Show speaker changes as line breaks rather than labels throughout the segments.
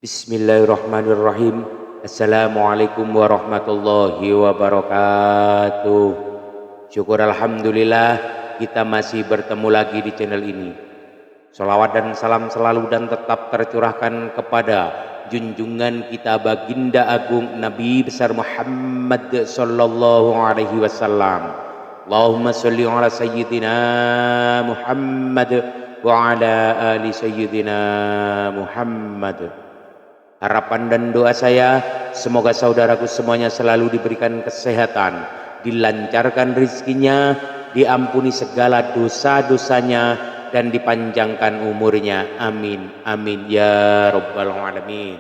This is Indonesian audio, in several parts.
Bismillahirrahmanirrahim. Assalamualaikum warahmatullahi wabarakatuh. Syukur alhamdulillah kita masih bertemu lagi di channel ini. Salawat dan salam selalu dan tetap tercurahkan kepada junjungan kita baginda agung Nabi besar Muhammad sallallahu alaihi wasallam. Allahumma sholli ala sayyidina Muhammad wa ala ali sayyidina Muhammad. Harapan dan doa saya, semoga saudaraku semuanya selalu diberikan kesehatan, dilancarkan rezekinya, diampuni segala dosa-dosanya, dan dipanjangkan umurnya. Amin, amin, ya rabbal alamin.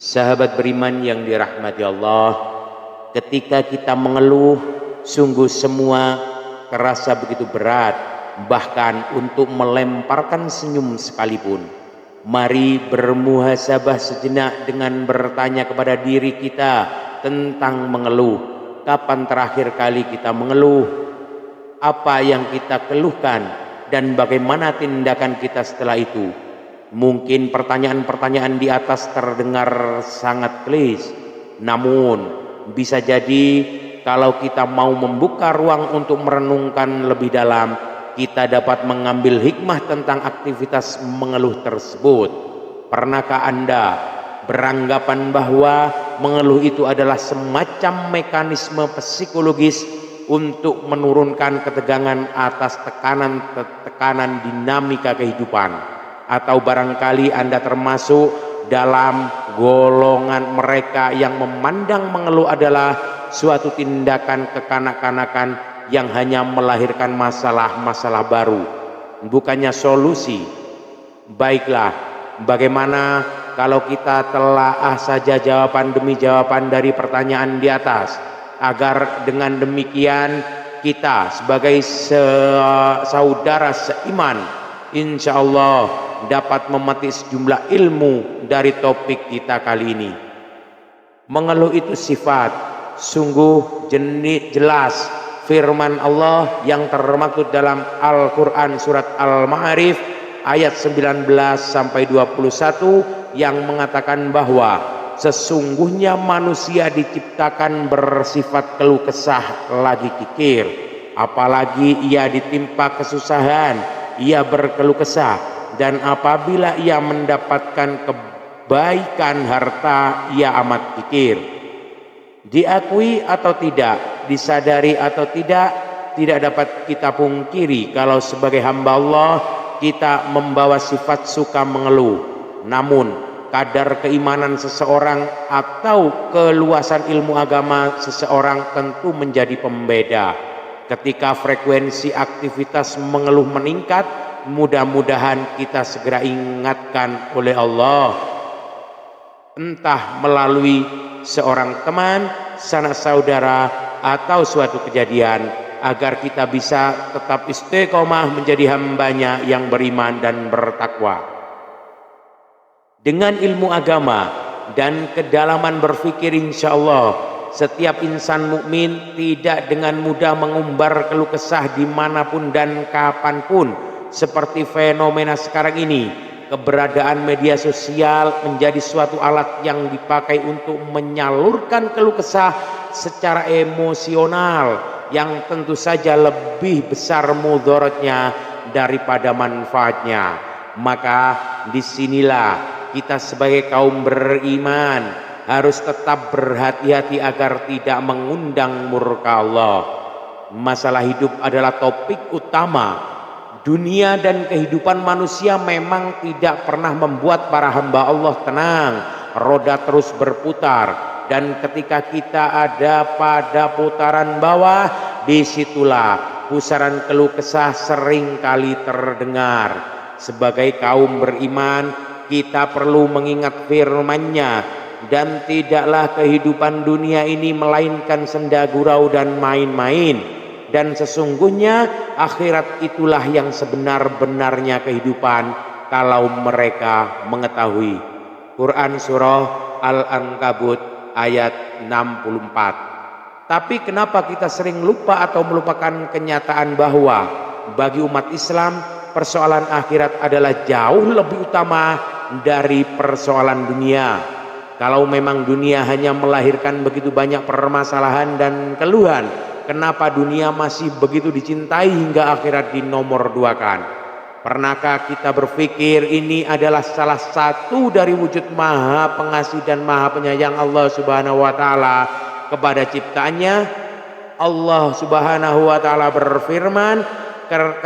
Sahabat beriman yang dirahmati Allah, ketika kita mengeluh, sungguh semua terasa begitu berat, bahkan untuk melemparkan senyum sekalipun. Mari bermuhasabah sejenak dengan bertanya kepada diri kita tentang mengeluh. Kapan terakhir kali kita mengeluh? Apa yang kita keluhkan dan bagaimana tindakan kita setelah itu? Mungkin pertanyaan-pertanyaan di atas terdengar sangat klise, namun bisa jadi kalau kita mau membuka ruang untuk merenungkan lebih dalam, kita dapat mengambil hikmah tentang aktivitas mengeluh tersebut. Pernahkah Anda beranggapan bahwa mengeluh itu adalah semacam mekanisme psikologis untuk menurunkan ketegangan atas tekanan dinamika kehidupan? Atau barangkali Anda termasuk dalam golongan mereka yang memandang mengeluh adalah suatu tindakan kekanak-kanakan yang hanya melahirkan masalah-masalah baru, bukannya solusi. Baiklah, bagaimana kalau kita telaah saja jawaban demi jawaban dari pertanyaan di atas, agar dengan demikian kita sebagai saudara seiman insya Allah dapat memetik sejumlah ilmu dari topik kita kali ini. Mengeluh itu sifat, sungguh jelas firman Allah yang termaktub dalam Al-Quran surat Al-Ma'arif ayat 19 sampai 21 yang mengatakan bahwa sesungguhnya manusia diciptakan bersifat keluh kesah lagi kikir, apalagi ia ditimpa kesusahan ia berkeluh kesah, dan apabila ia mendapatkan kebaikan harta ia amat kikir. Diakui atau tidak, disadari atau tidak dapat kita pungkiri kalau sebagai hamba Allah kita membawa sifat suka mengeluh. Namun kadar keimanan seseorang atau keluasan ilmu agama seseorang tentu menjadi pembeda. Ketika frekuensi aktivitas mengeluh meningkat, mudah-mudahan kita segera ingatkan oleh Allah, entah melalui seorang teman, sanak saudara, atau suatu kejadian, agar kita bisa tetap istiqomah menjadi hambanya yang beriman dan bertakwa. Dengan ilmu agama dan kedalaman berfikir, insya Allah setiap insan mukmin tidak dengan mudah mengumbar keluh kesah dimanapun dan kapanpun. Seperti fenomena sekarang ini, keberadaan media sosial menjadi suatu alat yang dipakai untuk menyalurkan keluh kesah secara emosional yang tentu saja lebih besar mudaratnya daripada manfaatnya. Maka disinilah kita sebagai kaum beriman harus tetap berhati-hati agar tidak mengundang murka Allah. Masalah hidup adalah topik utama. Dunia dan kehidupan manusia memang tidak pernah membuat para hamba Allah tenang. Roda terus berputar, dan ketika kita ada pada putaran bawah, disitulah pusaran keluh kesah sering kali terdengar. Sebagai kaum beriman, kita perlu mengingat firman-Nya, dan tidaklah kehidupan dunia ini melainkan senda gurau dan main-main. Dan sesungguhnya akhirat itulah yang sebenar-benarnya kehidupan kalau mereka mengetahui. Quran surah Al-Ankabut ayat 64. Tapi kenapa kita sering lupa atau melupakan kenyataan bahwa bagi umat Islam persoalan akhirat adalah jauh lebih utama dari persoalan dunia. Kalau memang dunia hanya melahirkan begitu banyak permasalahan dan keluhan, kenapa dunia masih begitu dicintai hingga akhirat dinomorduakan? Pernahkah kita berpikir ini adalah salah satu dari wujud maha pengasih dan maha penyayang Allah subhanahu wa ta'ala kepada ciptaannya? Allah subhanahu wa ta'ala berfirman,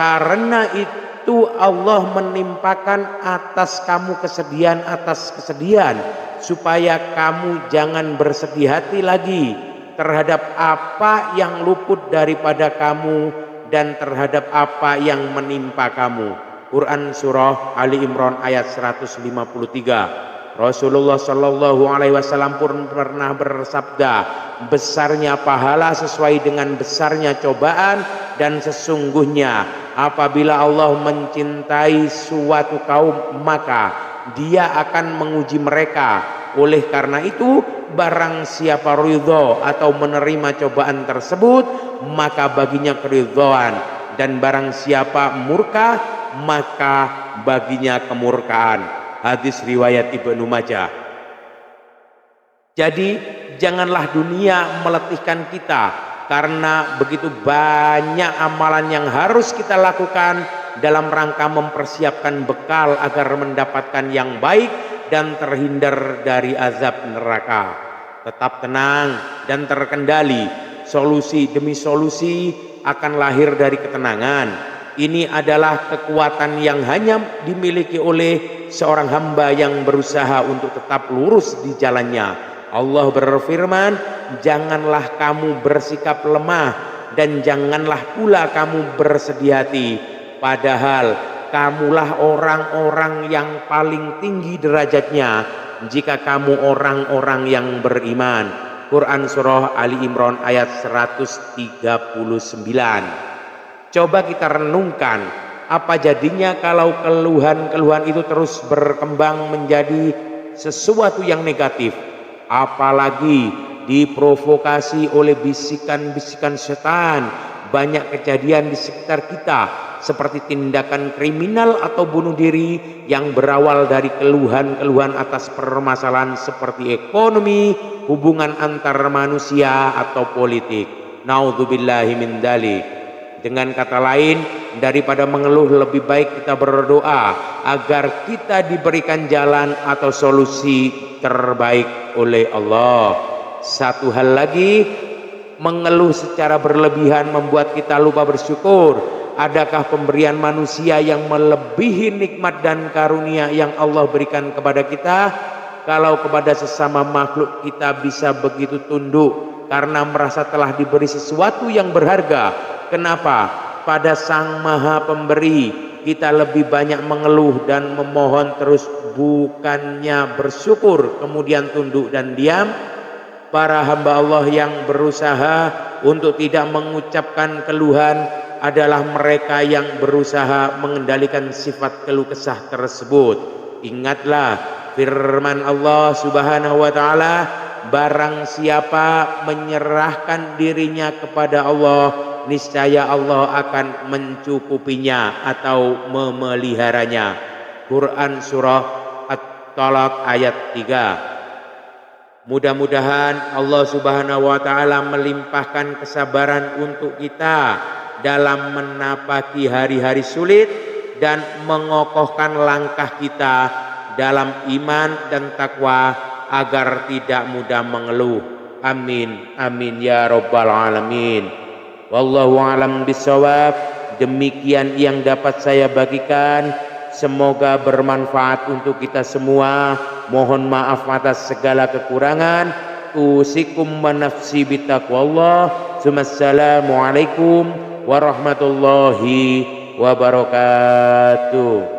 karena itu Allah menimpakan atas kamu kesedihan atas kesedihan, supaya kamu jangan bersedih hati lagi terhadap apa yang luput daripada kamu dan terhadap apa yang menimpa kamu. Quran surah Ali Imran ayat 153. Rasulullah Shallallahu Alaihi Wasallam pun pernah bersabda, besarnya pahala sesuai dengan besarnya cobaan, dan sesungguhnya apabila Allah mencintai suatu kaum maka Dia akan menguji mereka. Oleh karena itu, barang siapa ridho atau menerima cobaan tersebut, maka baginya keridhoan, dan barang siapa murka, maka baginya kemurkaan. Hadis riwayat Ibnu Majah. Jadi janganlah dunia meletihkan kita, karena begitu banyak amalan yang harus kita lakukan dalam rangka mempersiapkan bekal agar mendapatkan yang baik dan terhindar dari azab neraka. Tetap tenang dan terkendali. Solusi demi solusi akan lahir dari ketenangan. Ini adalah kekuatan yang hanya dimiliki oleh seorang hamba yang berusaha untuk tetap lurus di jalannya. Allah berfirman, janganlah kamu bersikap lemah dan janganlah pula kamu bersedih hati, padahal kamulah orang-orang yang paling tinggi derajatnya jika kamu orang-orang yang beriman. Quran surah Ali Imran ayat 139. Coba kita renungkan, apa jadinya kalau keluhan-keluhan itu terus berkembang menjadi sesuatu yang negatif, apalagi diprovokasi oleh bisikan-bisikan setan. Banyak kejadian di sekitar kita seperti tindakan kriminal atau bunuh diri yang berawal dari keluhan-keluhan atas permasalahan seperti ekonomi, hubungan antar manusia atau politik. Naudzubillahi min dzalik. Dengan kata lain, daripada mengeluh lebih baik kita berdoa agar kita diberikan jalan atau solusi terbaik oleh Allah. Satu hal lagi, mengeluh secara berlebihan membuat kita lupa bersyukur. Adakah pemberian manusia yang melebihi nikmat dan karunia yang Allah berikan kepada kita? Kalau kepada sesama makhluk kita bisa begitu tunduk karena merasa telah diberi sesuatu yang berharga, kenapa pada Sang Maha Pemberi kita lebih banyak mengeluh dan memohon terus, bukannya bersyukur kemudian tunduk dan diam? Para hamba Allah yang berusaha untuk tidak mengucapkan keluhan adalah mereka yang berusaha mengendalikan sifat keluh kesah tersebut. Ingatlah firman Allah subhanahu wa ta'ala, barang siapa menyerahkan dirinya kepada Allah, niscaya Allah akan mencukupinya atau memeliharanya. Quran surah At-Talaq ayat 3. Mudah-mudahan Allah subhanahu wa ta'ala melimpahkan kesabaran untuk kita dalam menapaki hari-hari sulit dan mengokohkan langkah kita dalam iman dan takwa agar tidak mudah mengeluh. Amin amin ya rabbal alamin. Wallahu alam bisawab. Demikian yang dapat saya bagikan, semoga bermanfaat untuk kita semua. Mohon maaf atas segala kekurangan. Usikum wa nafsi bitaqwallah. Assalamualaikum warahmatullahi wabarakatuh.